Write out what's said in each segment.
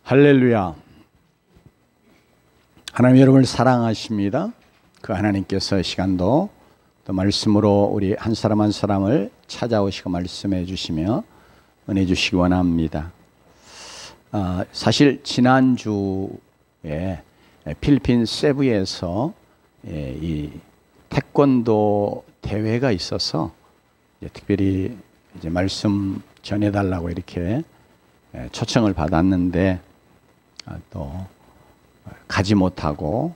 할렐루야. 하나님 여러분을 사랑하십니다. 그 하나님께서 시간도 또 말씀으로 우리 한 사람 한 사람을 찾아오시고 말씀해 주시며 은혜 주시기 원합니다. 사실 지난주에 필리핀 세부에서 이 태권도 대회가 있어서 특별히 이제 말씀 전해달라고 이렇게 초청을 받았는데 또 가지 못하고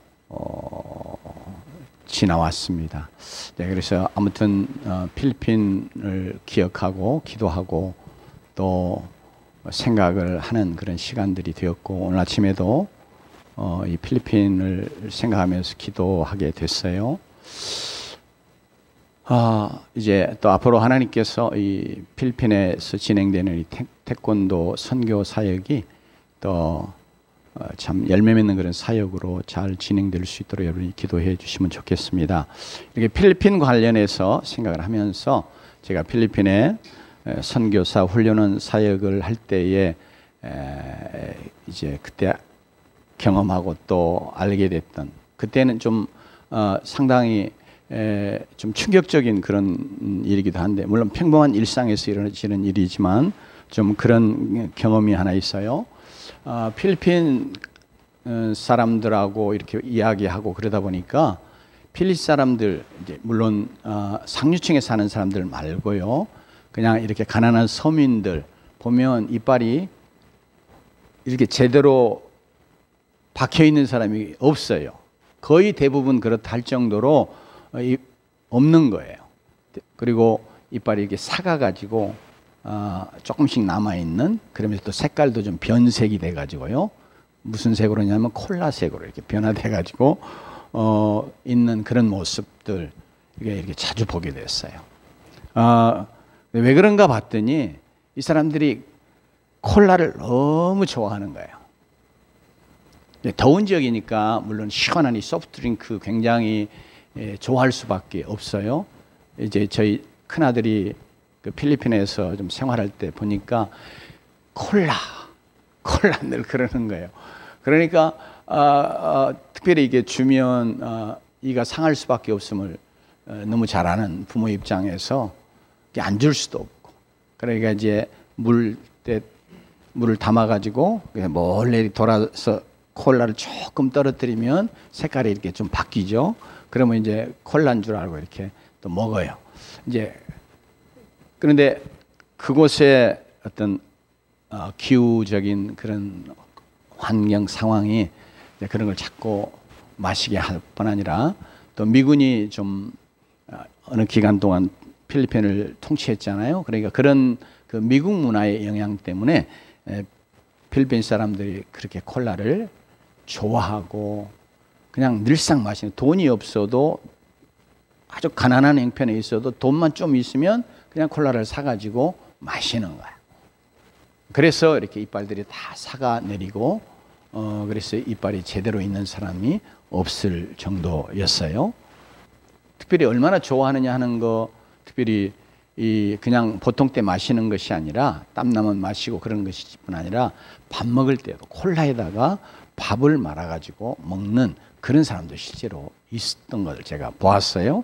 지나왔습니다. 그래서 아무튼 필리핀을 기억하고 기도하고 또 생각을 하는 그런 시간들이 되었고, 오늘 아침에도 이 필리핀을 생각하면서 기도하게 됐어요. 이제 또 앞으로 하나님께서 이 필리핀에서 진행되는 이 태권도 선교 사역이 또 참 열매 맺는 그런 사역으로 잘 진행될 수 있도록 여러분이 기도해 주시면 좋겠습니다. 이렇게 필리핀 관련해서 생각을 하면서 제가 필리핀에 선교사 훈련원 사역을 할 때에 이제 그때 경험하고 또 알게 됐던, 그때는 좀 상당히 좀 충격적인 그런 일이기도 한데, 물론 평범한 일상에서 이루어지는 일이지만 좀 그런 경험이 하나 있어요. 필리핀 사람들하고 이렇게 이야기하고 그러다 보니까 필리 사람들, 이제 물론 상류층에 사는 사람들 말고요, 그냥 이렇게 가난한 서민들 보면 이빨이 이렇게 제대로 박혀 있는 사람이 없어요. 거의 대부분 그렇다 할 정도로 없는 거예요. 그리고 이빨이 이렇게 삭아가지고 조금씩 남아있는, 그러면서 또 색깔도 좀 변색이 돼가지고요. 무슨 색으로 냐면 콜라색으로 이렇게 변화돼가지고 있는 그런 모습들, 이렇게 자주 보게 됐어요. 왜 그런가 봤더니 이 사람들이 콜라를 너무 좋아하는 거예요. 더운 지역이니까 물론 시원한 이 소프트드링크 굉장히 좋아할 수밖에 없어요. 이제 저희 큰아들이 그 필리핀에서 좀 생활할 때 보니까 콜라 늘 그러는 거예요. 그러니까 특별히 이게 주면 이가 상할 수밖에 없음을 너무 잘 아는 부모 입장에서 안 줄 수도 없고, 그러니까 이제 물을 담아가지고 몰래 돌아서 콜라를 조금 떨어뜨리면 색깔이 이렇게 좀 바뀌죠. 그러면 이제 콜라인 줄 알고 이렇게 또 먹어요. 이제 그런데 그곳에 어떤 기후적인 그런 환경 상황이 그런 걸 자꾸 마시게 할 뿐 아니라, 또 미군이 좀 어느 기간 동안 필리핀을 통치했잖아요. 그러니까 그런 그 미국 문화의 영향 때문에 필리핀 사람들이 그렇게 콜라를 좋아하고 그냥 늘상 마시는, 돈이 없어도 아주 가난한 형편에 있어도 돈만 좀 있으면 그냥 콜라를 사가지고 마시는 거야. 그래서 이렇게 이빨들이 다 삭아내리고 그래서 이빨이 제대로 있는 사람이 없을 정도였어요. 특별히 얼마나 좋아하느냐 하는 거, 특별히 그냥 보통 때 마시는 것이 아니라, 땀나면 마시고 그런 것이 뿐 아니라 밥 먹을 때도 콜라에다가 밥을 말아가지고 먹는 그런 사람도 실제로 있었던 것을 제가 보았어요.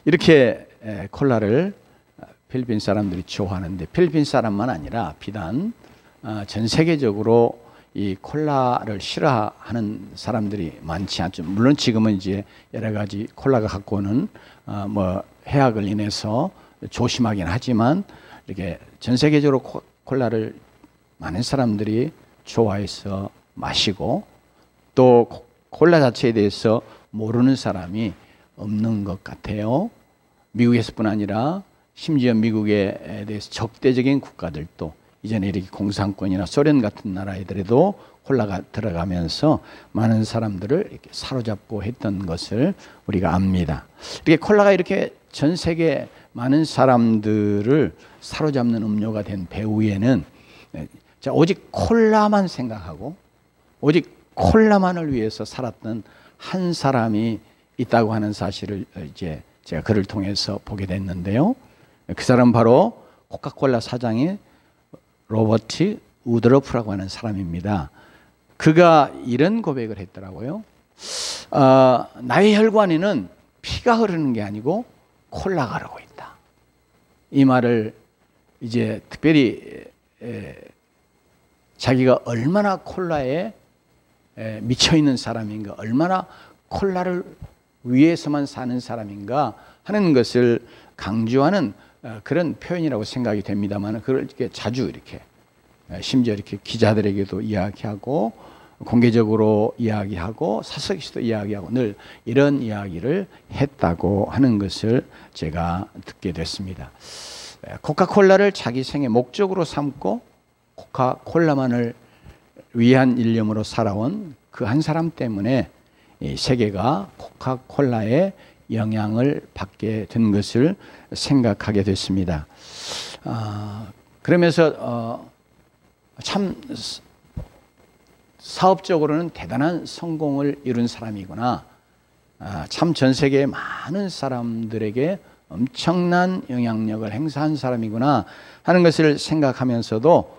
이렇게 콜라를 필리핀 사람들이 좋아하는데, 필리핀 사람만 아니라 비단 전 세계적으로 이 콜라를 싫어하는 사람들이 많지 않죠. 물론 지금은 이제 여러 가지 콜라가 갖고 오는 뭐 해악을 인해서 조심하긴 하지만, 이렇게 전 세계적으로 콜라를 많은 사람들이 좋아해서 마시고, 또 콜라 자체에 대해서 모르는 사람이 없는 것 같아요. 미국에서뿐 아니라 심지어 미국에 대해서 적대적인 국가들도, 이전에 이렇게 공산권이나 소련 같은 나라들에도 콜라가 들어가면서 많은 사람들을 이렇게 사로잡고 했던 것을 우리가 압니다. 이렇게 콜라가 이렇게 전 세계 많은 사람들을 사로잡는 음료가 된 배후에는 오직 콜라만 생각하고 오직 콜라만을 위해서 살았던 한 사람이 있다고 하는 사실을 이제 제가 글을 통해서 보게 됐는데요. 그 사람 바로 코카콜라 사장인 로버트 우드러프라고 하는 사람입니다. 그가 이런 고백을 했더라고요. 나의 혈관에는 피가 흐르는 게 아니고 콜라가 흐르고 있다. 이 말을 이제 특별히 자기가 얼마나 콜라에 미쳐 있는 사람인가, 얼마나 콜라를 위해서만 사는 사람인가 하는 것을 강조하는 그런 표현이라고 생각이 됩니다만, 그걸 이렇게 자주 이렇게 심지어 이렇게 기자들에게도 이야기하고 공개적으로 이야기하고 사석에서도 이야기하고 늘 이런 이야기를 했다고 하는 것을 제가 듣게 됐습니다. 코카콜라를 자기 생의 목적으로 삼고 코카콜라만을 위한 일념으로 살아온 그 한 사람 때문에 이 세계가 코카콜라의 영향을 받게 된 것을 생각하게 됐습니다. 그러면서 참 사업적으로는 대단한 성공을 이룬 사람이구나, 참 전 세계의 많은 사람들에게 엄청난 영향력을 행사한 사람이구나 하는 것을 생각하면서도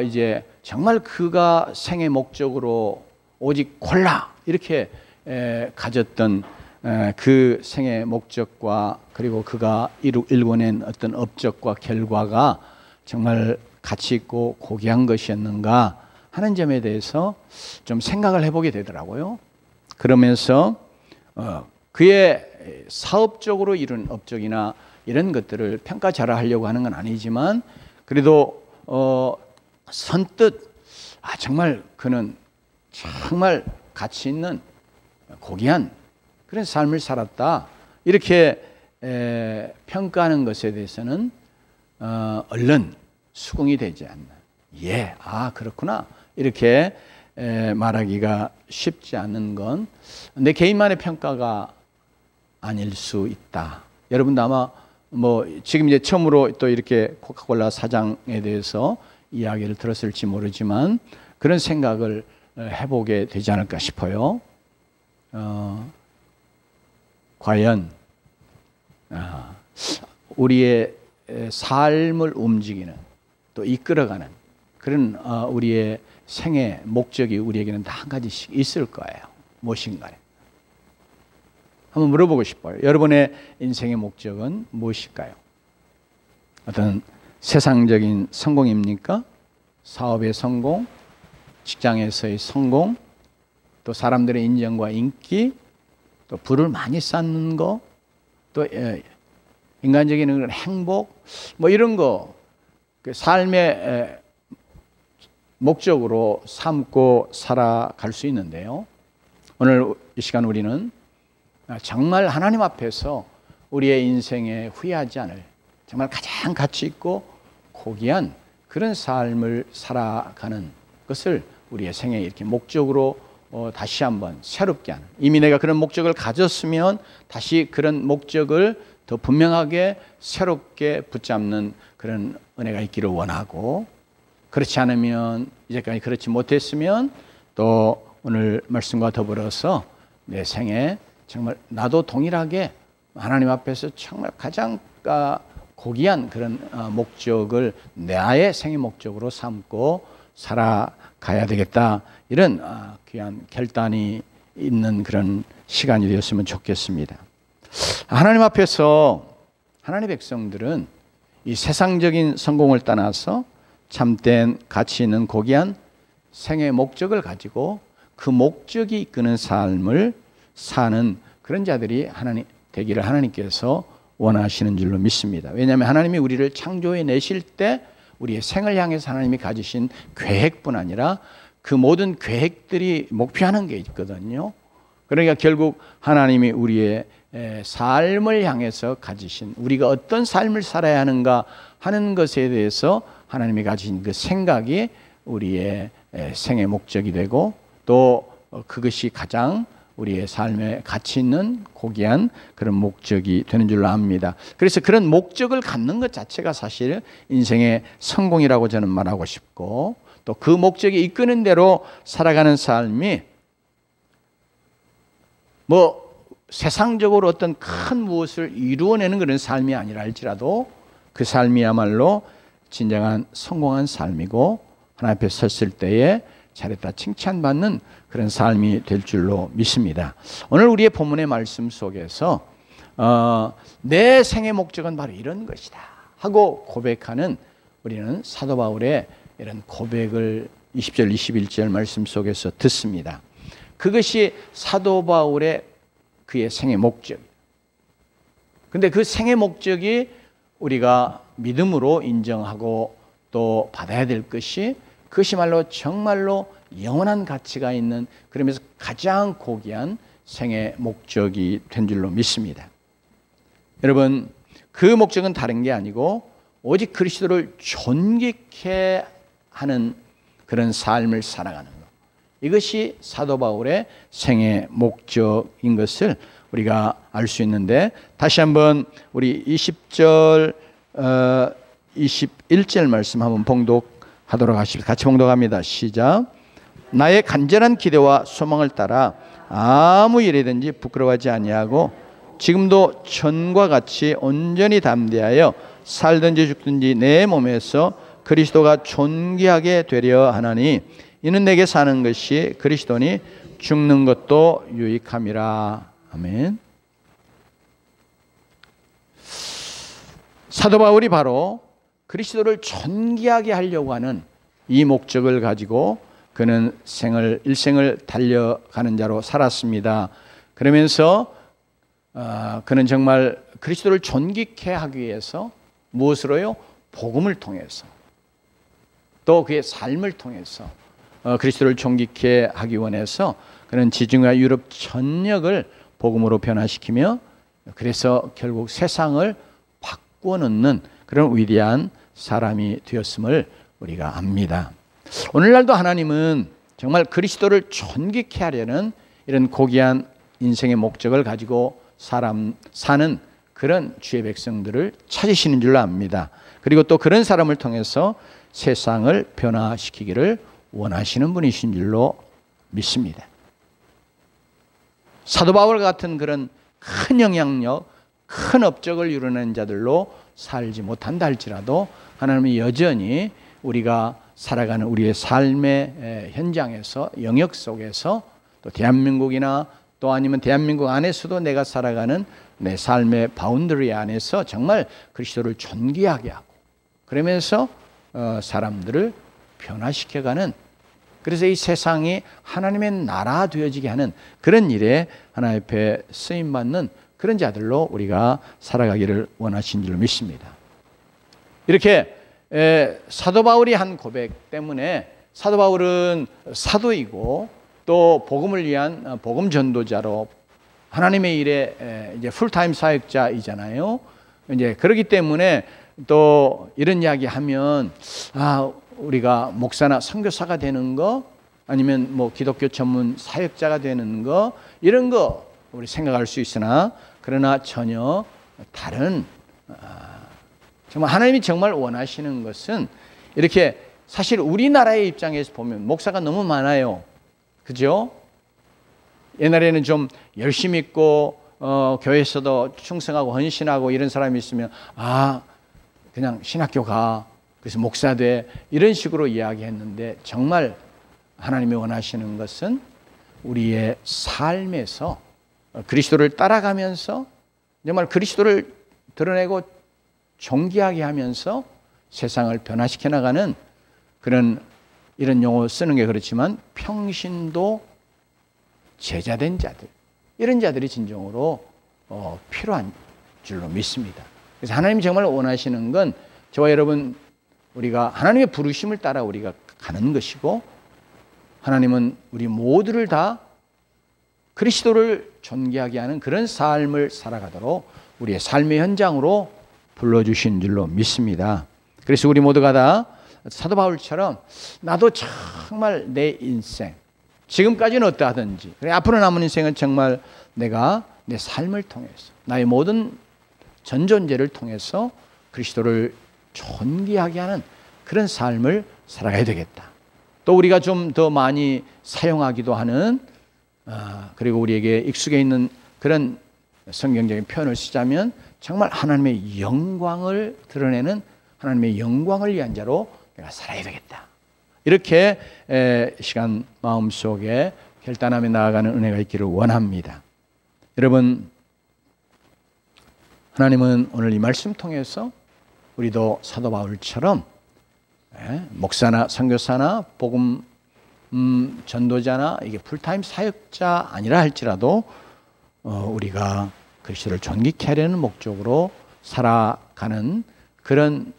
이제 정말 그가 생의 목적으로 오직 콜라 이렇게 가졌던 그 생의 목적과 그리고 그가 일궈낸 어떤 업적과 결과가 정말 가치 있고 고귀한 것이었는가 하는 점에 대해서 좀 생각을 해보게 되더라고요. 그러면서 그의 사업적으로 이룬 업적이나 이런 것들을 평가절하하려고 하는 건 아니지만, 그래도 선뜻 정말 그는 정말 가치 있는 고귀한 그런 삶을 살았다 이렇게 평가하는 것에 대해서는 얼른 수긍이 되지 않나, 그렇구나 이렇게 말하기가 쉽지 않은 건 내 개인만의 평가가 아닐 수 있다. 여러분도 아마 지금 이제 처음으로 또 이렇게 코카콜라 사장에 대해서 이야기를 들었을지 모르지만 그런 생각을 해보게 되지 않을까 싶어요. 과연 우리의 삶을 움직이는 또 이끌어가는 그런 우리의 생의 목적이 우리에게는 다 한 가지씩 있을 거예요. 무엇인가요? 한번 물어보고 싶어요. 여러분의 인생의 목적은 무엇일까요? 어떤 세상적인 성공입니까? 사업의 성공, 직장에서의 성공, 또 사람들의 인정과 인기, 또 부를 많이 쌓는 거, 또 인간적인 그런 행복, 이런 거, 그 삶의 목적으로 삼고 살아갈 수 있는데요. 오늘 이 시간 우리는 정말 하나님 앞에서 우리의 인생에 후회하지 않을 정말 가장 가치 있고 고귀한 그런 삶을 살아가는 것을 우리의 생에 이렇게 목적으로 다시 한번 새롭게 하는, 이미 내가 그런 목적을 가졌으면 다시 그런 목적을 더 분명하게 새롭게 붙잡는 그런 은혜가 있기를 원하고, 그렇지 않으면 이제까지 그렇지 못했으면 또 오늘 말씀과 더불어서 내 생에 정말 나도 동일하게 하나님 앞에서 정말 가장 고귀한 그런 목적을 나의 생의 목적으로 삼고 살아가야 되겠다, 이런 귀한 결단이 있는 그런 시간이 되었으면 좋겠습니다. 하나님 앞에서 하나님의 백성들은 이 세상적인 성공을 떠나서 참된 가치 있는 고귀한 생의 목적을 가지고 그 목적이 이끄는 삶을 사는 그런 자들이 되기를 하나님께서 원하시는 줄로 믿습니다. 왜냐하면 하나님이 우리를 창조해 내실 때 우리의 생을 향해서 하나님이 가지신 계획뿐 아니라 그 모든 계획들이 목표하는 게 있거든요. 그러니까 결국 하나님이 우리의 삶을 향해서 가지신, 우리가 어떤 삶을 살아야 하는가 하는 것에 대해서 하나님이 가지신 그 생각이 우리의 생의 목적이 되고, 또 그것이 가장 우리의 삶에 가치 있는 고귀한 그런 목적이 되는 줄로 압니다. 그래서 그런 목적을 갖는 것 자체가 사실 인생의 성공이라고 저는 말하고 싶고, 또 그 목적이 이끄는 대로 살아가는 삶이 세상적으로 어떤 큰 무엇을 이루어내는 그런 삶이 아니라 할지라도 그 삶이야말로 진정한 성공한 삶이고, 하나님 앞에 섰을 때에 잘했다 칭찬받는 그런 삶이 될 줄로 믿습니다. 오늘 우리의 본문의 말씀 속에서 내 생의 목적은 바로 이런 것이다 하고 고백하는 우리는 사도 바울의 이런 고백을 20절 21절 말씀 속에서 듣습니다. 그것이 사도 바울의 그의 생의 목적. 근데 그 생의 목적이 우리가 믿음으로 인정하고 또 받아야 될 것이 그것이 정말로 영원한 가치가 있는 그러면서 가장 고귀한 생의 목적이 된 줄로 믿습니다. 여러분, 그 목적은 다른 게 아니고 오직 그리스도를 존귀케 하는 그런 삶을 살아가는 것. 이것이 사도 바울의 생의 목적인 것을 우리가 알 수 있는데, 다시 한번 우리 20절 21절 말씀 한번 봉독하도록 하십시다. 같이 봉독합니다. 시작. 나의 간절한 기대와 소망을 따라 아무 일이든지 부끄러워하지 아니하고 지금도 전과 같이 온전히 담대하여 살든지 죽든지 내 몸에서 그리스도가 존귀하게 되려 하나니 이는 내게 사는 것이 그리스도니 죽는 것도 유익함이라. 아멘. 사도 바울이 바로 그리스도를 존귀하게 하려고 하는 이 목적을 가지고 그는 일생을 달려가는 자로 살았습니다. 그러면서 그는 정말 그리스도를 존귀케 하기 위해서 무엇으로요? 복음을 통해서 또 그의 삶을 통해서 그리스도를 존귀케 하기 원해서 그는 지중해 유럽 전역을 복음으로 변화시키며 그래서 결국 세상을 바꾸어 놓는 그런 위대한 사람이 되었음을 우리가 압니다. 오늘날도 하나님은 정말 그리스도를 존귀케 하려는 이런 고귀한 인생의 목적을 가지고 사는 그런 주의 백성들을 찾으시는 줄로 압니다. 그리고 또 그런 사람을 통해서 세상을 변화시키기를 원하시는 분이신 줄로 믿습니다. 사도 바울 같은 그런 큰 영향력, 큰 업적을 이루는 자들로 살지 못한다 할지라도 하나님이 여전히 우리가 살아가는 우리의 삶의 현장에서 영역 속에서 또 대한민국이나 또 아니면 대한민국 안에서도 내가 살아가는 내 삶의 바운더리 안에서 정말 그리스도를 존귀하게 하고 그러면서 사람들을 변화시켜가는, 그래서 이 세상이 하나님의 나라 되어지게 하는 그런 일에 하나님 앞에 쓰임받는 그런 자들로 우리가 살아가기를 원하신 줄로 믿습니다. 이렇게 사도 바울이 한 고백 때문에 사도 바울은 사도이고 또 복음을 위한 복음 전도자로 하나님의 일에 이제 풀타임 사역자이잖아요. 이제 그렇기 때문에 또 이런 이야기 하면 우리가 목사나 선교사가 되는 거 아니면 뭐 기독교 전문 사역자가 되는 거 이런 거 우리 생각할 수 있으나 그러나 전혀 다른 정말 하나님이 정말 원하시는 것은 이렇게 사실 우리나라의 입장에서 보면 목사가 너무 많아요. 그죠? 옛날에는 좀 열심히 있고 교회에서도 충성하고 헌신하고 이런 사람이 있으면 그냥 신학교 가 그래서 목사 돼 이런 식으로 이야기했는데 정말 하나님이 원하시는 것은 우리의 삶에서 그리스도를 따라가면서 정말 그리스도를 드러내고 존귀하게 하면서 세상을 변화시켜 나가는 그런 이런 용어 쓰는 게 그렇지만 평신도 제자된 자들 이런 자들이 진정으로 필요한 줄로 믿습니다. 그래서 하나님이 정말 원하시는 건 저와 여러분 우리가 하나님의 부르심을 따라 우리가 가는 것이고 하나님은 우리 모두를 다 그리스도를 존귀하게 하는 그런 삶을 살아가도록 우리의 삶의 현장으로 불러주신 줄로 믿습니다. 그래서 우리 모두가 다 사도 바울처럼 나도 정말 내 인생 지금까지는 어떠하든지 그래 앞으로 남은 인생은 정말 내가 내 삶을 통해서 나의 모든 전 존재를 통해서 그리스도를 존귀하게 하는 그런 삶을 살아가야 되겠다. 또 우리가 좀 더 많이 사용하기도 하는 그리고 우리에게 익숙해 있는 그런 성경적인 표현을 쓰자면 정말 하나님의 영광을 드러내는 하나님의 영광을 위한 자로 내가 살아야 되겠다. 이렇게 시간 마음속에 결단하며 나아가는 은혜가 있기를 원합니다. 여러분, 하나님은 오늘 이 말씀 통해서 우리도 사도 바울처럼 목사나 선교사나 복음 전도자나 이게 풀타임 사역자 아니라 할지라도 우리가 그리스도를 존귀케 하려는 목적으로 살아가는 그런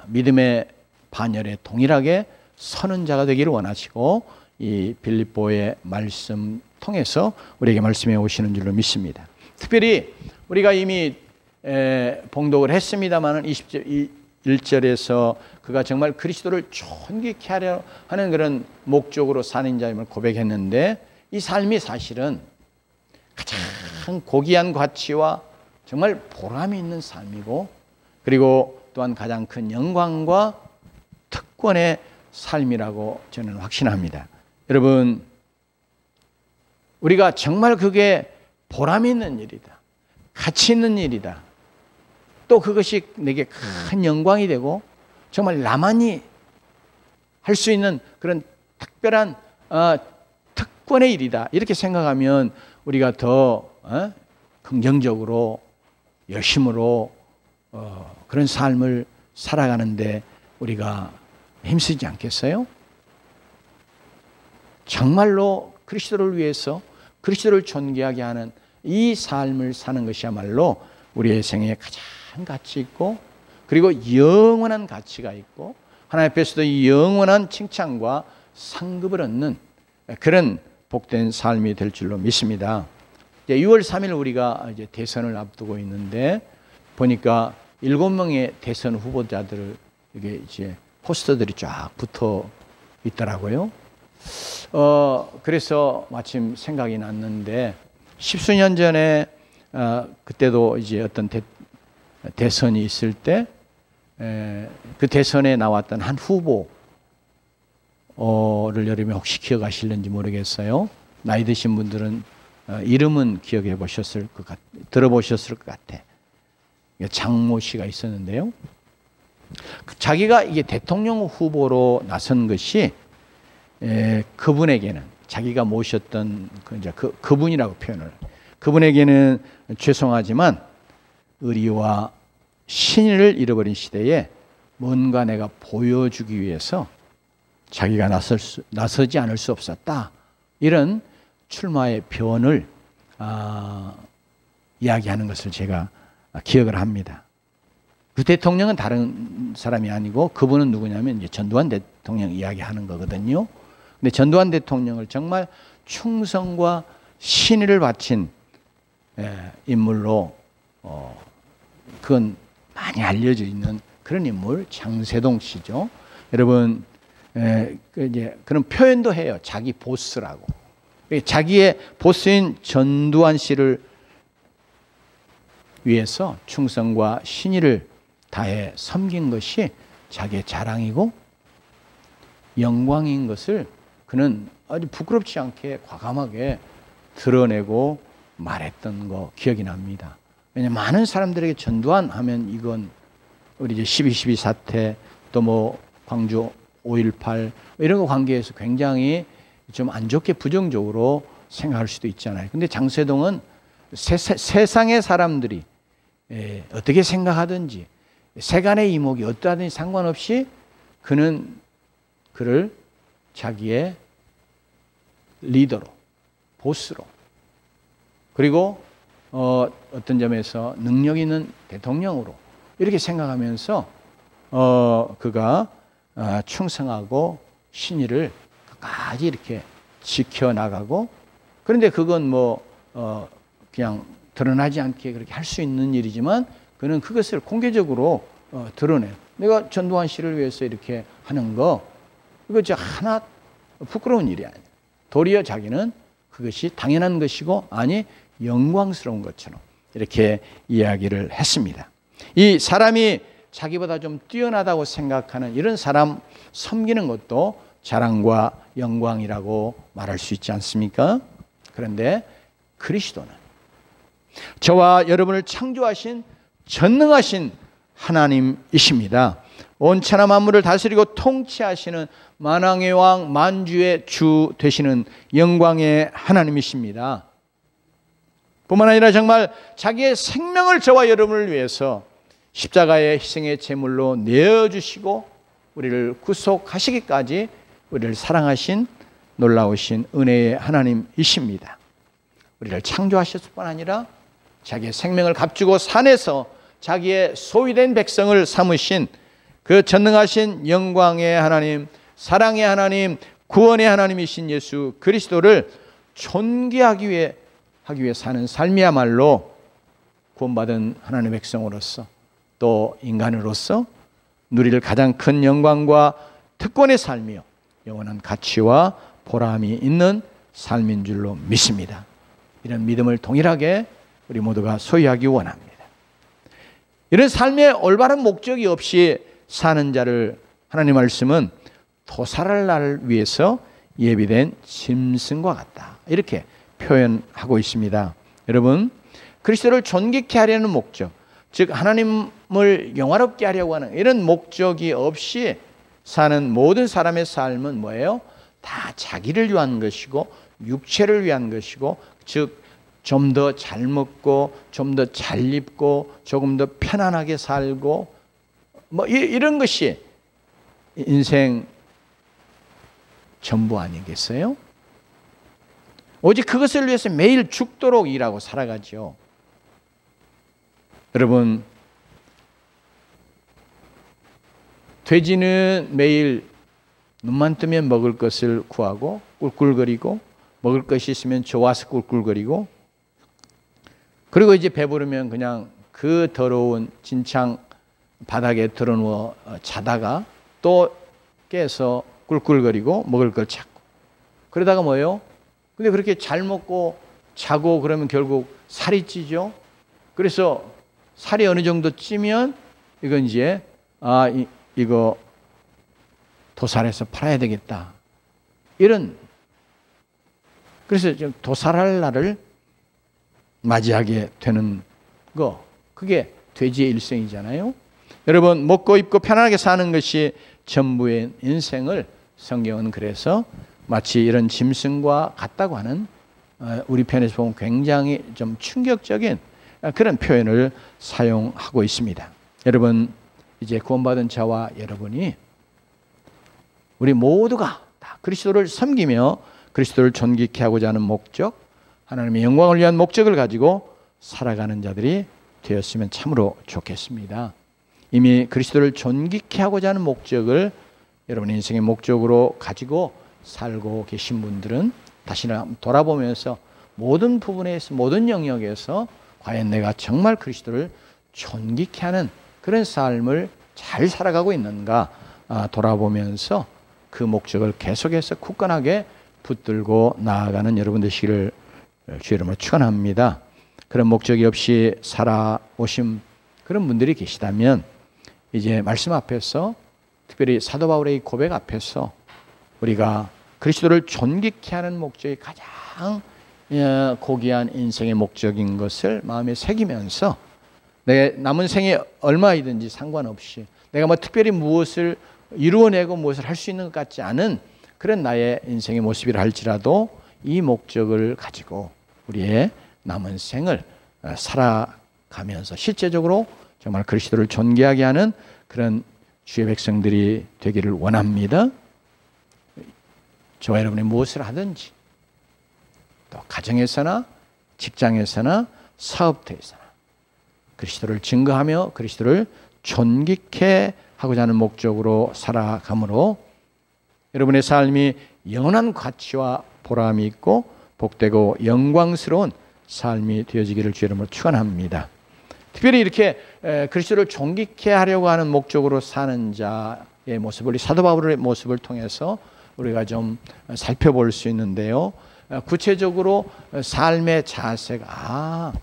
믿음의 반열에 동일하게 서는 자가 되기를 원하시고 이 빌립보의 말씀 통해서 우리에게 말씀해 오시는 줄로 믿습니다. 특별히 우리가 이미 봉독을 했습니다마는 21절에서 그가 정말 그리스도를 존귀케 하려 하는 그런 목적으로 사는 자임을 고백했는데, 이 삶이 사실은 가장 고귀한 가치와 정말 보람이 있는 삶이고, 그리고 또한 가장 큰 영광과 특권의 삶이라고 저는 확신합니다. 여러분, 우리가 정말 그게 보람 있는 일이다, 가치 있는 일이다, 또 그것이 내게 큰 영광이 되고 정말 나만이 할 수 있는 그런 특별한 특권의 일이다, 이렇게 생각하면 우리가 더 긍정적으로 열심으로 그런 삶을 살아가는데 우리가 힘쓰지 않겠어요? 정말로 그리스도를 위해서 그리스도를 존귀하게 하는 이 삶을 사는 것이야말로 우리의 생애에 가장 가치 있고, 그리고 영원한 가치가 있고, 하나님 앞에서도 이 영원한 칭찬과 상급을 얻는 그런 복된 삶이 될 줄로 믿습니다. 이제 6월 3일 우리가 이제 대선을 앞두고 있는데, 보니까 7명의 대선 후보자들 이게 이제 포스터들이 쫙 붙어 있더라고요. 그래서 마침 생각이 났는데, 십수년 전에 그때도 이제 어떤 대선이 있을 때 그 대선에 나왔던 한 후보를 여러분이 혹시 기억하실는지 모르겠어요. 나이 드신 분들은 이름은 기억해 보셨을 것 같, 들어보셨을 것 같아. 장모 씨가 있었는데요. 자기가 이게 대통령 후보로 나선 것이 그분에게는, 자기가 모셨던 그분이라고 표현을, 그분에게는 죄송하지만 의리와 신의를 잃어버린 시대에 뭔가 내가 보여주기 위해서 자기가 나서지 않을 수 없었다, 이런 출마의 변을 이야기하는 것을 제가 기억을 합니다. 그 대통령은 다른 사람이 아니고 그분은 누구냐면 이제 전두환 대통령 이야기하는 거거든요. 근데 전두환 대통령을 정말 충성과 신의를 바친 인물로 그건 많이 알려져 있는 그런 인물, 장세동 씨죠. 여러분, 이제 그런 표현도 해요. 자기 보스라고. 자기의 보스인 전두환 씨를 위해서 충성과 신의를 다해 섬긴 것이 자기의 자랑이고 영광인 것을 그는 아주 부끄럽지 않게 과감하게 드러내고 말했던 거 기억이 납니다. 왜냐하면 많은 사람들에게 전두환 하면 이건 우리 이제 12.12 사태, 또 뭐 광주 5.18 이런 거 관계에서 굉장히 좀 안 좋게 부정적으로 생각할 수도 있잖아요. 근데 장세동은 세상의 사람들이 어떻게 생각하든지, 세간의 이목이 어떠하든지 상관없이 그는 그를 자기의 리더로, 보스로, 그리고 어떤 점에서 능력 있는 대통령으로 이렇게 생각하면서 그가 충성하고 신의를 끝까지 이렇게 지켜나가고, 그런데 그건 뭐 그냥 드러나지 않게 그렇게 할 수 있는 일이지만 그는 그것을 공개적으로 드러내요. 내가 전두환 씨를 위해서 이렇게 하는 거, 이거 저 하나 부끄러운 일이 아니에요. 도리어 자기는 그것이 당연한 것이고, 아니 영광스러운 것처럼 이렇게 이야기를 했습니다. 이 사람이 자기보다 좀 뛰어나다고 생각하는 이런 사람 섬기는 것도 자랑과 영광이라고 말할 수 있지 않습니까? 그런데 그리스도는 저와 여러분을 창조하신 전능하신 하나님이십니다. 온 천하 만물을 다스리고 통치하시는 만왕의 왕 만주의 주 되시는 영광의 하나님이십니다. 뿐만 아니라 정말 자기의 생명을 저와 여러분을 위해서 십자가의 희생의 제물로 내어주시고 우리를 구속하시기까지 우리를 사랑하신 놀라우신 은혜의 하나님이십니다. 우리를 창조하셨을 뿐 아니라 자기의 생명을 값주고 산에서 자기의 소유된 백성을 삼으신 그 전능하신 영광의 하나님, 사랑의 하나님, 구원의 하나님이신 예수 그리스도를 존귀하기 위해 사는 삶이야말로 구원받은 하나님의 백성으로서 또 인간으로서 누릴 가장 큰 영광과 특권의 삶이요 영원한 가치와 보람이 있는 삶인 줄로 믿습니다. 이런 믿음을 동일하게 우리 모두가 소유하기 원합니다. 이런 삶의 올바른 목적이 없이 사는 자를 하나님 말씀은 도살할 날을 위해서 예비된 짐승과 같다, 이렇게 표현하고 있습니다. 여러분, 그리스도를 존귀케 하려는 목적, 즉 하나님을 영화롭게 하려고 하는 이런 목적이 없이 사는 모든 사람의 삶은 뭐예요? 다 자기를 위한 것이고 육체를 위한 것이고, 즉 좀 더 잘 먹고 좀 더 잘 입고 조금 더 편안하게 살고 뭐 이런 것이 인생 전부 아니겠어요? 오직 그것을 위해서 매일 죽도록 일하고 살아가죠. 여러분, 돼지는 매일 눈만 뜨면 먹을 것을 구하고 꿀꿀거리고, 먹을 것이 있으면 좋아서 꿀꿀거리고, 그리고 이제 배부르면 그냥 그 더러운 진창 바닥에 드러누워 자다가 또 깨서 꿀꿀거리고 먹을 걸 찾고, 그러다가 뭐예요? 근데 그렇게 잘 먹고 자고 그러면 결국 살이 찌죠. 그래서 살이 어느 정도 찌면 이건 이제 이거 도살해서 팔아야 되겠다, 이런, 그래서 좀 도살할 날을 맞이하게 되는 거, 그게 돼지의 일생이잖아요. 여러분, 먹고 입고 편안하게 사는 것이 전부의 인생을 성경은 그래서 마치 이런 짐승과 같다고 하는, 우리 편에서 보면 굉장히 좀 충격적인 그런 표현을 사용하고 있습니다. 여러분, 이제 구원받은 저와 여러분이 우리 모두가 다 그리스도를 섬기며 그리스도를 존귀케 하고자 하는 목적, 하나님의 영광을 위한 목적을 가지고 살아가는 자들이 되었으면 참으로 좋겠습니다. 이미 그리스도를 존귀케 하고자 하는 목적을 여러분의 인생의 목적으로 가지고 살고 계신 분들은 다시 돌아보면서 모든 부분에서, 모든 영역에서 과연 내가 정말 그리스도를 존귀케 하는 그런 삶을 잘 살아가고 있는가 돌아보면서 그 목적을 계속해서 굳건하게 붙들고 나아가는 여러분 되시기를 주의 이름으로 축원합니다. 그런 목적이 없이 살아오신 그런 분들이 계시다면 이제 말씀 앞에서, 특별히 사도 바울의 고백 앞에서 우리가 그리스도를 존귀케 하는 목적이 가장 고귀한 인생의 목적인 것을 마음에 새기면서 내 남은 생에 얼마이든지 상관없이 내가 뭐 특별히 무엇을 이루어내고 무엇을 할 수 있는 것 같지 않은 그런 나의 인생의 모습이라 할지라도 이 목적을 가지고 우리의 남은 생을 살아가면서 실제적으로 정말 그리스도를 존귀하게 하는 그런 주의 백성들이 되기를 원합니다. 저와 여러분이 무엇을 하든지, 또 가정에서나 직장에서나 사업터에서나 그리스도를 증거하며 그리스도를 존귀케 하고자 하는 목적으로 살아가므로 여러분의 삶이 영원한 가치와 보람이 있고 복되고 영광스러운 삶이 되어지기를 주의 이름으로 축원합니다. 특별히 이렇게 그리스도를 존귀케 하려고 하는 목적으로 사는 자의 모습을, 우리 사도 바울의 모습을 통해서 우리가 좀 살펴볼 수 있는데요. 구체적으로 삶의 자세가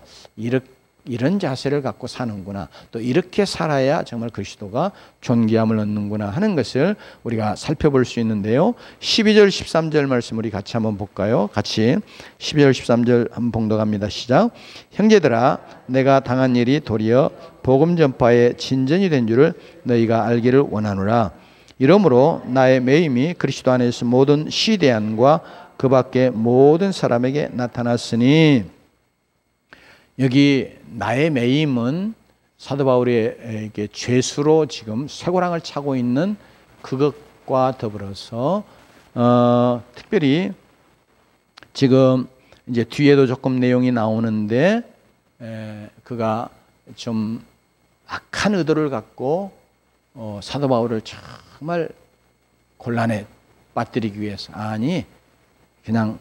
이런 자세를 갖고 사는구나. 또 이렇게 살아야 정말 그리스도가 존귀함을 얻는구나 하는 것을 우리가 살펴볼 수 있는데요. 12절 13절 말씀 우리 같이 한번 볼까요? 같이 12절 13절 한번 봉독합니다. 시작. 형제들아 내가 당한 일이 도리어 복음 전파의 진전이 된 줄을 너희가 알기를 원하노라. 이러므로 나의 매임이 그리스도 안에서 모든 시대안과 그 밖의 모든 사람에게 나타났으니. 여기 나의 매임은 사도 바울의 죄수로 지금 쇠고랑을 차고 있는 그것과 더불어서 특별히 지금 이제 뒤에도 조금 내용이 나오는데 그가 좀 악한 의도를 갖고 사도 바울을 정말 곤란에 빠뜨리기 위해서 아니 그냥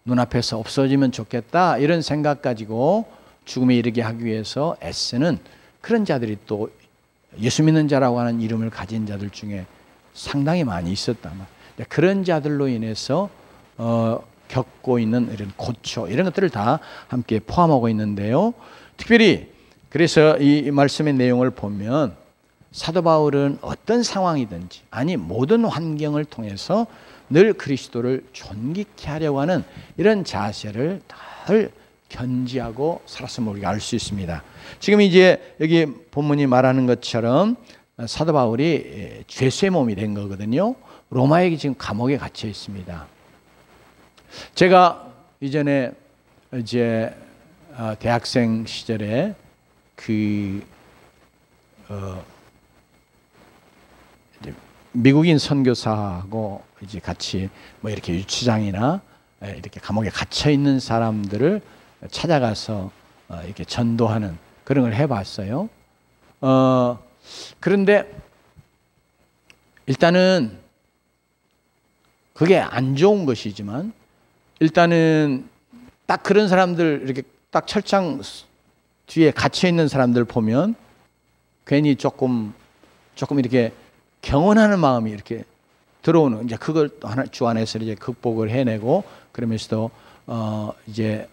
눈앞에서 없어지면 좋겠다 이런 생각 가지고 죽음에 이르게 하기 위해서 애쓰는 그런 자들이 또 예수 믿는 자라고 하는 이름을 가진 자들 중에 상당히 많이 있었다. 그런 자들로 인해서 겪고 있는 이런 고초 이런 것들을 다 함께 포함하고 있는데요. 특별히 그래서 이 말씀의 내용을 보면 사도 바울은 어떤 상황이든지 아니 모든 환경을 통해서 늘 그리스도를 존귀케 하려고 하는 이런 자세를 늘 견지하고 살았음을 우리가 알 수 있습니다. 지금 이제 여기 본문이 말하는 것처럼 사도 바울이 죄수의 몸이 된 거거든요. 로마에 지금 감옥에 갇혀 있습니다. 제가 이전에 이제 대학생 시절에 그 미국인 선교사하고 이제 같이 뭐 이렇게 유치장이나 이렇게 감옥에 갇혀 있는 사람들을 찾아가서 이렇게 전도하는 그런 걸 해봤어요. 그런데 일단은 그게 안 좋은 것이지만 일단은 딱 그런 사람들 이렇게 딱 철창 뒤에 갇혀 있는 사람들 보면 괜히 조금 이렇게 경원하는 마음이 이렇게 들어오는 이제 그걸 또 하나 주 안에서 이제 극복을 해내고 그러면서도 이제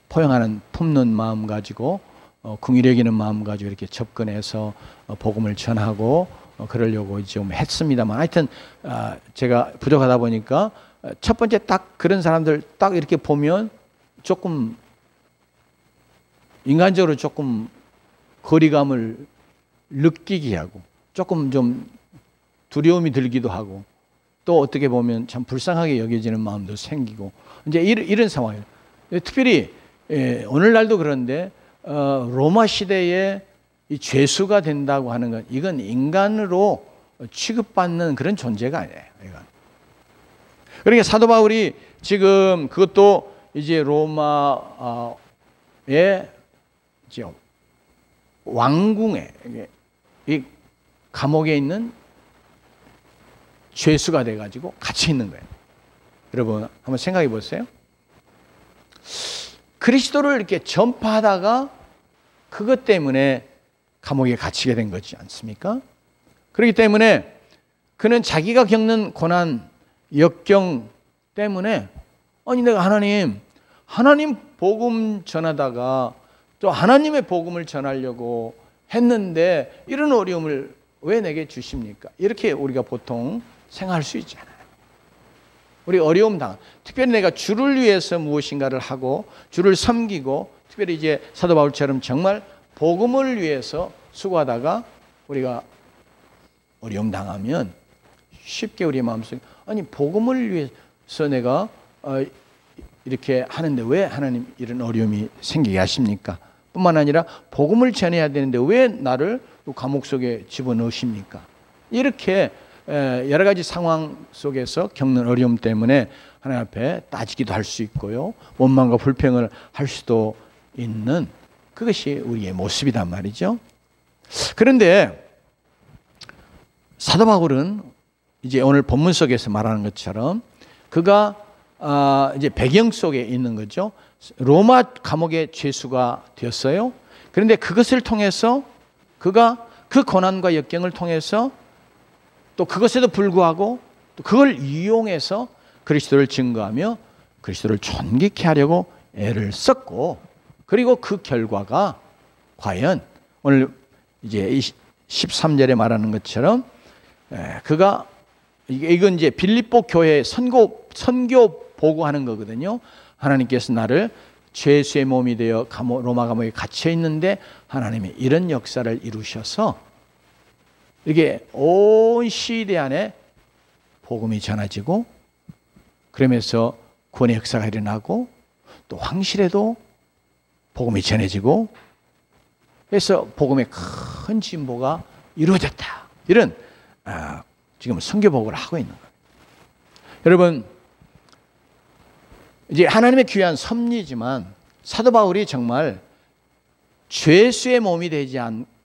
포용하는 품는 마음 가지고 긍휼히 여기는 마음 가지고 이렇게 접근해서 복음을 전하고 그러려고 좀 했습니다만 하여튼 제가 부족하다 보니까 첫 번째 딱 그런 사람들 딱 이렇게 보면 조금 인간적으로 조금 거리감을 느끼게 하고 조금 좀 두려움이 들기도 하고 또 어떻게 보면 참 불쌍하게 여겨지는 마음도 생기고 이제 이런 상황이에요. 특별히 오늘날도 그런데 로마 시대에 이 죄수가 된다고 하는 건 이건 인간으로 취급받는 그런 존재가 아니에요. 이건. 그러니까 사도 바울이 지금 그것도 이제 로마의 이제 왕궁에 이 감옥에 있는 죄수가 돼가지고 갇혀 있는 거예요. 여러분 한번 생각해 보세요. 그리스도를 이렇게 전파하다가 그것 때문에 감옥에 갇히게 된 거지 않습니까? 그렇기 때문에 그는 자기가 겪는 고난, 역경 때문에 아니 내가 하나님 복음 전하다가 또 하나님의 복음을 전하려고 했는데 이런 어려움을 왜 내게 주십니까? 이렇게 우리가 보통 생각할 수 있잖아요. 우리 어려움 당한 특별히 내가 주를 위해서 무엇인가를 하고 주를 섬기고 특별히 이제 사도 바울처럼 정말 복음을 위해서 수고하다가 우리가 어려움 당하면 쉽게 우리 마음속에 아니 복음을 위해서 내가 이렇게 하는데 왜 하나님 이런 어려움이 생기게 하십니까? 뿐만 아니라 복음을 전해야 되는데 왜 나를 또 감옥 속에 집어넣으십니까? 이렇게 여러 가지 상황 속에서 겪는 어려움 때문에 하나님 앞에 따지기도 할 수 있고요. 원망과 불평을 할 수도 있는 그것이 우리의 모습이란 말이죠. 그런데 사도 바울은 이제 오늘 본문 속에서 말하는 것처럼 그가 이제 배경 속에 있는 거죠. 로마 감옥의 죄수가 되었어요. 그런데 그것을 통해서 그가 그 고난과 역경을 통해서 또 그것에도 불구하고 또 그걸 이용해서 그리스도를 증거하며 그리스도를 존귀케 하려고 애를 썼고 그리고 그 결과가 과연 오늘 이제 13절에 말하는 것처럼 그가 이건 이제 빌립보 교회 선교 보고하는 거거든요. 하나님께서 나를 죄수의 몸이 되어 로마 감옥에 갇혀 있는데 하나님이 이런 역사를 이루셔서 이게 온 시대 안에 복음이 전해지고 그러면서 구원의 역사가 일어나고 또 황실에도 복음이 전해지고 그래서 복음의 큰 진보가 이루어졌다. 이런 지금 선교복을 하고 있는 거예요. 여러분 이제 하나님의 귀한 섭리지만 사도 바울이 정말 죄수의 몸이 되지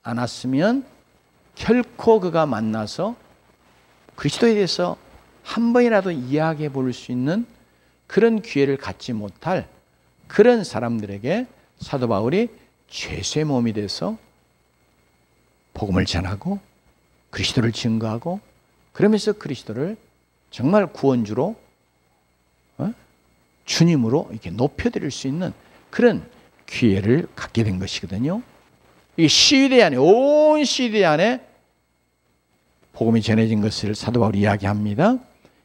않았으면 결코 그가 만나서 그리스도에 대해서 한 번이라도 이야기해 볼 수 있는 그런 기회를 갖지 못할 그런 사람들에게 사도 바울이 죄수의 몸이 돼서 복음을 전하고 그리스도를 증거하고 그러면서 그리스도를 정말 구원주로 주님으로 이렇게 높여드릴 수 있는 그런 기회를 갖게 된 것이거든요. 이 시대 안에 온 시대 안에 복음이 전해진 것을 사도 바울이 이야기합니다.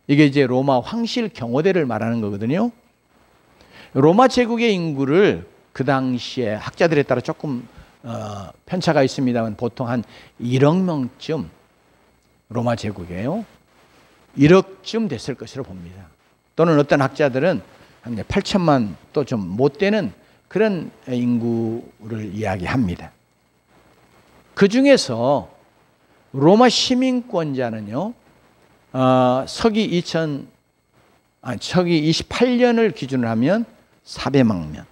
이게 이제 로마 황실 경호대를 말하는 거거든요. 로마 제국의 인구를 그 당시에 학자들에 따라 조금 편차가 있습니다만 보통 한 1억 명쯤 로마 제국이에요. 1억쯤 됐을 것으로 봅니다. 또는 어떤 학자들은 한 8천만 또 좀 못 되는 그런 인구를 이야기합니다. 그 중에서 로마 시민권자는요, 서기 28년을 기준으로 하면 400만 명.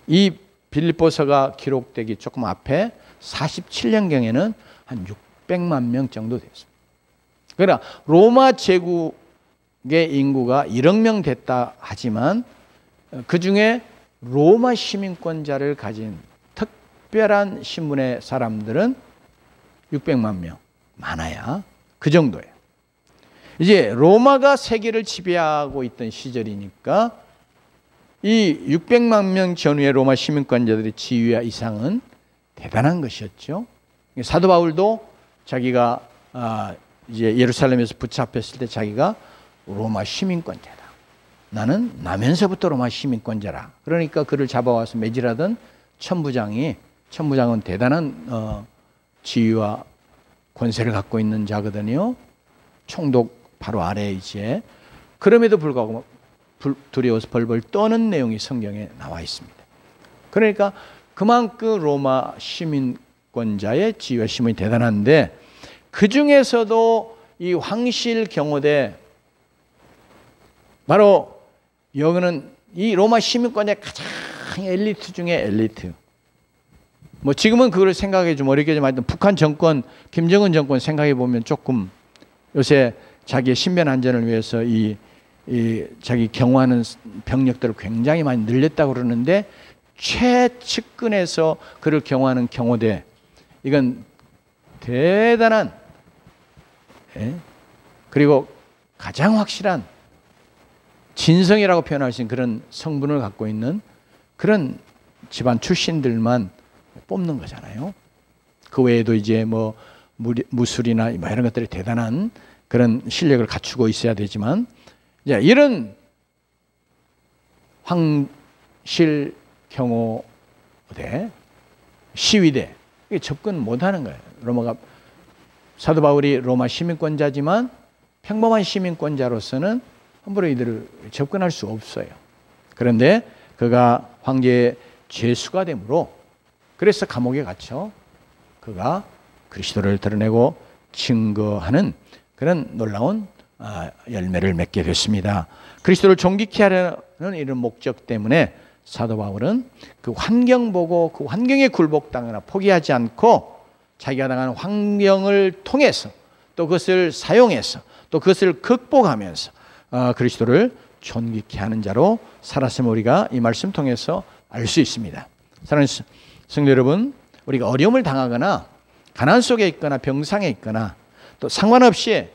이 빌립보서가 기록되기 조금 앞에 47년경에는 한 600만 명 정도 됐습니다. 그러나 로마 제국의 인구가 1억 명 됐다 하지만 그 중에 로마 시민권자를 가진 특별한 신분의 사람들은 600만 명 많아야 그 정도예요. 이제 로마가 세계를 지배하고 있던 시절이니까 이 600만 명 전후의 로마 시민권자들의 지위와 이상은 대단한 것이었죠. 사도 바울도 자기가 이제 예루살렘에서 붙잡혔을 때 자기가 로마 시민권자다. 나는 나면서부터 로마 시민권자라. 그러니까 그를 잡아와서 매질하던 천부장은 대단한 지위와 권세를 갖고 있는 자거든요. 총독 바로 아래에 이제 그럼에도 불구하고 두려워서 벌벌 떠는 내용이 성경에 나와 있습니다. 그러니까 그만큼 로마 시민권자의 지위와 신분이 대단한데 그 중에서도 이 황실 경호대 바로 여기는 이 로마 시민권자의 가장 엘리트 중에 엘리트. 뭐 지금은 그걸 생각해 좀 어렵겠지만 하여튼 북한 정권, 김정은 정권 생각해 보면 조금 요새 자기의 신변 안전을 위해서 이 자기 경호하는 병력들을 굉장히 많이 늘렸다고 그러는데 최측근에서 그를 경호하는 경호대 이건 대단한 그리고 가장 확실한 진성이라고 표현할 수 있는 그런 성분을 갖고 있는 그런 집안 출신들만 뽑는 거잖아요. 그 외에도 이제 뭐 무술이나 뭐 이런 것들이 대단한 그런 실력을 갖추고 있어야 되지만 이제 이런 황실 경호대 시위대 이게 접근 못하는 거예요. 로마가 사도 바울이 로마 시민권자지만 평범한 시민권자로서는 함부로 이들을 접근할 수 없어요. 그런데 그가 황제의 죄수가 되므로 그래서 감옥에 갇혀 그가 그리스도를 드러내고 증거하는 그런 놀라운 열매를 맺게 됐습니다. 그리스도를 존귀케 하려는 이런 목적 때문에 사도 바울은 그 환경 보고 그 환경에 굴복당하거나 포기하지 않고 자기가 당한 환경을 통해서 또 그것을 사용해서 또 그것을 극복하면서 그리스도를 존귀케 하는 자로 살았음을 우리가 이 말씀 통해서 알 수 있습니다. 사랑하는 성도 여러분, 우리가 어려움을 당하거나 가난 속에 있거나 병상에 있거나 또 상관없이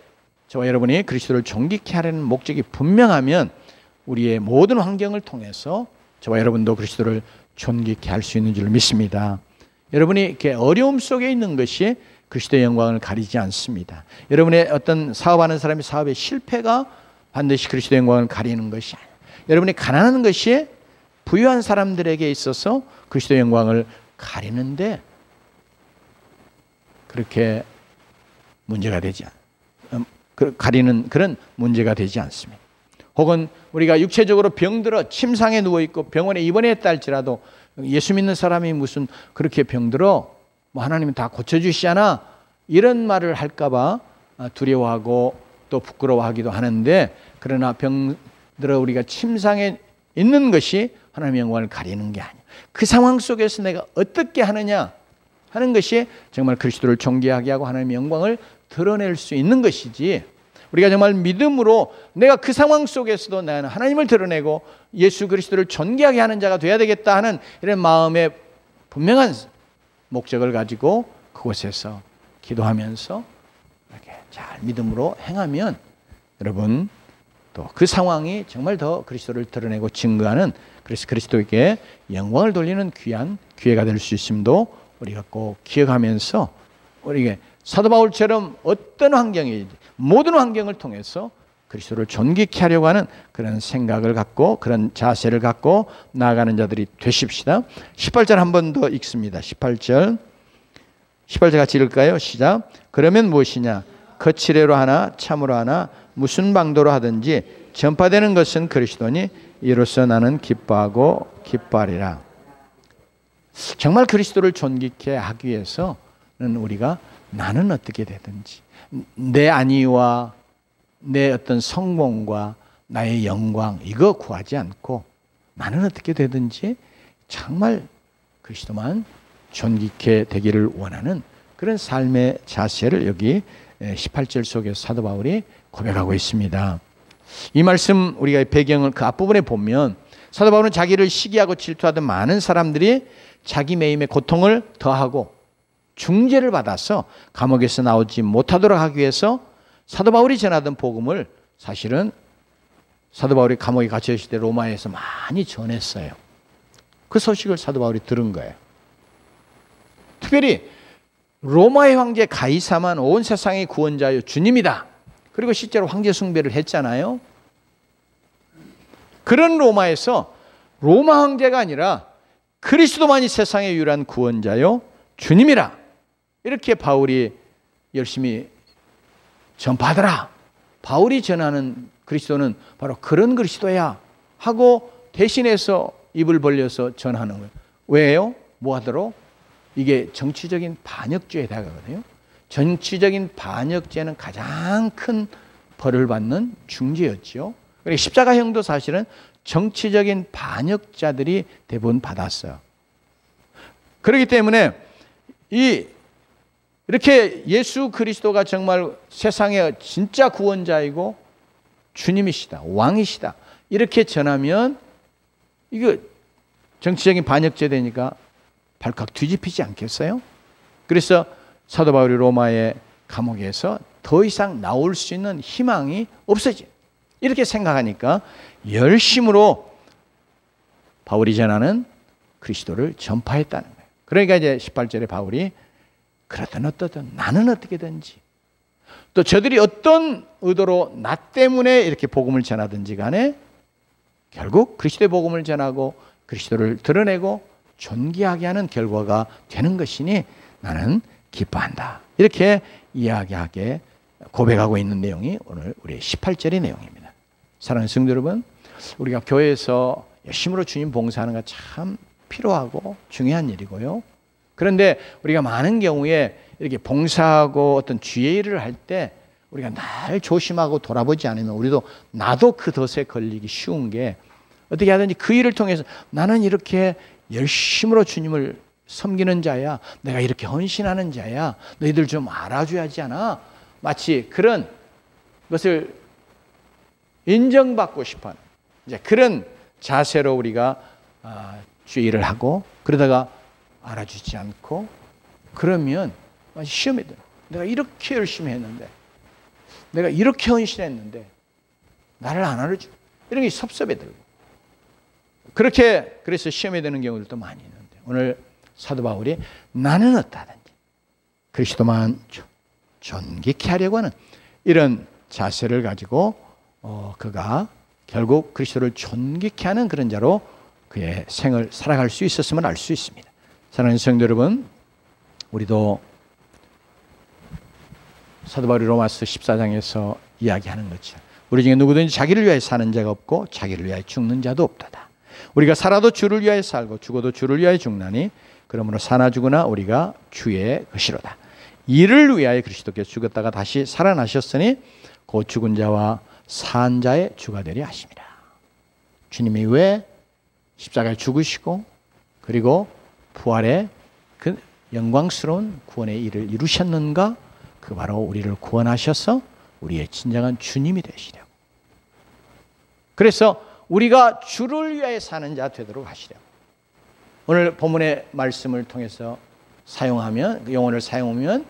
저와 여러분이 그리스도를 존귀케 하려는 목적이 분명하면 우리의 모든 환경을 통해서 저와 여러분도 그리스도를 존귀케 할 수 있는 줄 믿습니다. 여러분이 이렇게 어려움 속에 있는 것이 그리스도의 영광을 가리지 않습니다. 여러분의 어떤 사업하는 사람의 사업의 실패가 반드시 그리스도의 영광을 가리는 것이 아니에요. 여러분이 가난한 것이 부유한 사람들에게 있어서 그리스도의 영광을 가리는데 그렇게 문제가 되지 가리는 그런 문제가 되지 않습니다. 혹은 우리가 육체적으로 병들어 침상에 누워있고 병원에 입원했다 할지라도 예수 믿는 사람이 무슨 그렇게 병들어 뭐 하나님은 다 고쳐주시잖아 이런 말을 할까봐 두려워하고 또 부끄러워하기도 하는데, 그러나 병들어 우리가 침상에 있는 것이 하나님의 영광을 가리는 게 아니에요. 그 상황 속에서 내가 어떻게 하느냐 하는 것이 정말 그리스도를 존귀하게 하고 하나님의 영광을 드러낼 수 있는 것이지, 우리가 정말 믿음으로 내가 그 상황 속에서도 나는 하나님을 드러내고 예수 그리스도를 존귀하게 하는 자가 돼야 되겠다 하는 이런 마음의 분명한 목적을 가지고 그곳에서 기도하면서 이렇게 잘 믿음으로 행하면 여러분 또 그 상황이 정말 더 그리스도를 드러내고 증거하는, 그래서 그리스도에게 영광을 돌리는 귀한 기회가 될 수 있음도 우리가 꼭 기억하면서 우리에게 사도 바울처럼 어떤 환경이든지 모든 환경을 통해서 그리스도를 존귀케 하려고 하는 그런 생각을 갖고 그런 자세를 갖고 나아가는 자들이 되십시다. 18절 한 번 더 읽습니다. 18절 같이 읽을까요? 시작. 그러면 무엇이냐? 거칠애로 하나 참으로 하나 무슨 방도로 하든지 전파되는 것은 그리스도니 이로써 나는 기뻐하고 기뻐하리라. 정말 그리스도를 존귀케 하기 위해서는 우리가 나는 어떻게 되든지 내 안위와 내 어떤 성공과 나의 영광 이거 구하지 않고 나는 어떻게 되든지 정말 그리스도만 존귀케 되기를 원하는 그런 삶의 자세를 여기 18절 속에서 사도 바울이 고백하고 있습니다. 이 말씀 우리가 배경을 그 앞부분에 보면 사도 바울은 자기를 시기하고 질투하던 많은 사람들이 자기 매임의 고통을 더하고 중죄를 받아서 감옥에서 나오지 못하도록 하기 위해서 사도 바울이 전하던 복음을 사실은 사도 바울이 감옥에 갇혀 있을 때 로마에서 많이 전했어요. 그 소식을 사도 바울이 들은 거예요. 특별히 로마의 황제 가이사만 온 세상의 구원자요 주님이다. 그리고 실제로 황제 숭배를 했잖아요. 그런 로마에서 로마 황제가 아니라 그리스도만이 세상의 유일한 구원자요 주님이라 이렇게 바울이 열심히 전파하더라. 바울이 전하는 그리스도는 바로 그런 그리스도야 하고 대신해서 입을 벌려서 전하는 거예요. 왜요? 뭐 하도록? 이게 정치적인 반역죄에 다가가거든요. 정치적인 반역죄는 가장 큰 벌을 받는 중죄였죠. 그리고 십자가형도 사실은 정치적인 반역자들이 대부분 받았어요. 그렇기 때문에 이렇게 예수 그리스도가 정말 세상의 진짜 구원자이고 주님이시다, 왕이시다 이렇게 전하면 이거 정치적인 반역죄 되니까 발칵 뒤집히지 않겠어요? 그래서 사도 바울이 로마의 감옥에서 더 이상 나올 수 있는 희망이 없어지. 이렇게 생각하니까 열심으로 바울이 전하는 그리스도를 전파했다는 거예요. 그러니까 이제 18절에 바울이 그렇든 어떻든 나는 어떻게든지 또 저들이 어떤 의도로 나 때문에 이렇게 복음을 전하든지 간에 결국 그리스도의 복음을 전하고 그리스도를 드러내고 존귀하게 하는 결과가 되는 것이니 나는 기뻐한다. 이렇게 이야기하게 고백하고 있는 내용이 오늘 우리 18절의 내용입니다. 사랑하는 성도 여러분, 우리가 교회에서 열심으로 주님 봉사하는 거 참 필요하고 중요한 일이고요. 그런데 우리가 많은 경우에 이렇게 봉사하고 어떤 주의 일을 할 때 우리가 날 조심하고 돌아보지 않으면 우리도 나도 그 덫에 걸리기 쉬운 게 어떻게 하든지 그 일을 통해서 나는 이렇게 열심으로 주님을 섬기는 자야, 내가 이렇게 헌신하는 자야, 너희들 좀 알아줘야지 않아? 마치 그런 것을 인정받고 싶어하는 이제 그런 자세로 우리가 주의를 하고 그러다가 알아주지 않고 그러면 시험에 들어. 내가 이렇게 열심히 했는데, 내가 이렇게 헌신했는데 나를 안 알아주고 이런 게 섭섭해 들고 그렇게 그래서 시험에 드는 경우들도 많이 있는데 오늘 사도 바울이 나는 어떠하든지 그리스도만 존귀케 하려고 하는 이런 자세를 가지고 그가 결국 그리스도를 존귀케 하는 그런 자로 그의 생을 살아갈 수 있었음을 알 수 있습니다. 사랑하는 성도 여러분, 우리도 사도 바울이 로마서 14장에서 이야기하는 것처럼 우리 중에 누구든지 자기를 위하여 사는 자가 없고 자기를 위하여 죽는 자도 없도다. 우리가 살아도 주를 위하여 살고 죽어도 주를 위하여 죽나니 그러므로 사나 죽으나 우리가 주의 것이로다. 이를 위하여 그리스도께서 죽었다가 다시 살아나셨으니 곧 죽은 자와 산 자의 주가 되려 하심이라. 주님이 왜 십자가에 죽으시고 그리고 부활의 그 영광스러운 구원의 일을 이루셨는가? 그 바로 우리를 구원하셔서 우리의 진정한 주님이 되시려고. 그래서 우리가 주를 위하여 사는 자 되도록 하시려고. 오늘 본문의 말씀을 통해서 사용하면, 용어를 사용하면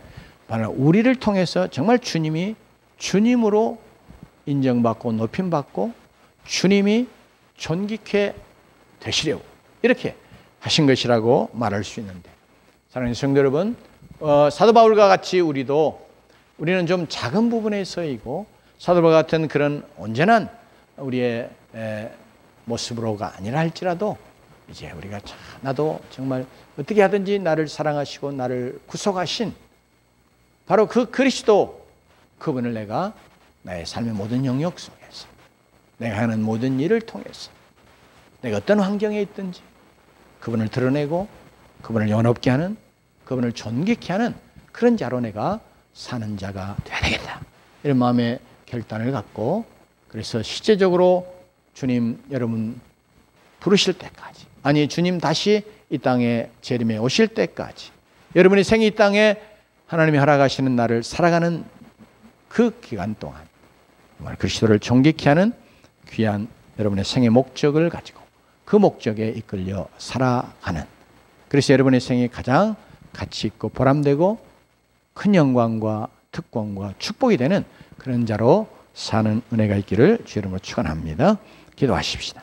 바로 우리를 통해서 정말 주님이 주님으로 인정받고 높임받고 주님이 존귀케 되시려고 이렇게 하신 것이라고 말할 수 있는데, 사랑하는 성도 여러분, 사도 바울과 같이 우리는 좀 작은 부분에 서이고 사도 바울 같은 그런 온전한 우리의 모습으로가 아니라 할지라도 이제 우리가 나도 정말 어떻게 하든지 나를 사랑하시고 나를 구속하신 바로 그 그리스도, 그분을 내가 나의 삶의 모든 영역 속에서 내가 하는 모든 일을 통해서 내가 어떤 환경에 있든지 그분을 드러내고 그분을 영원롭게 하는, 그분을 존귀케 하는 그런 자로 내가 사는 자가 되어야 되겠다, 이런 마음의 결단을 갖고, 그래서 실제적으로 주님 여러분 부르실 때까지, 아니 주님 다시 이 땅에 재림에 오실 때까지 여러분의 생이 이 땅에 하나님이 허락하시는 날을 살아가는 그 기간 동안 정말 그리스도를 존귀케 하는 귀한 여러분의 생의 목적을 가지고 그 목적에 이끌려 살아가는, 그래서 여러분의 생이 가장 가치 있고 보람되고 큰 영광과 특권과 축복이 되는 그런 자로 사는 은혜가 있기를 주 이름으로 축원합니다. 기도하십시다.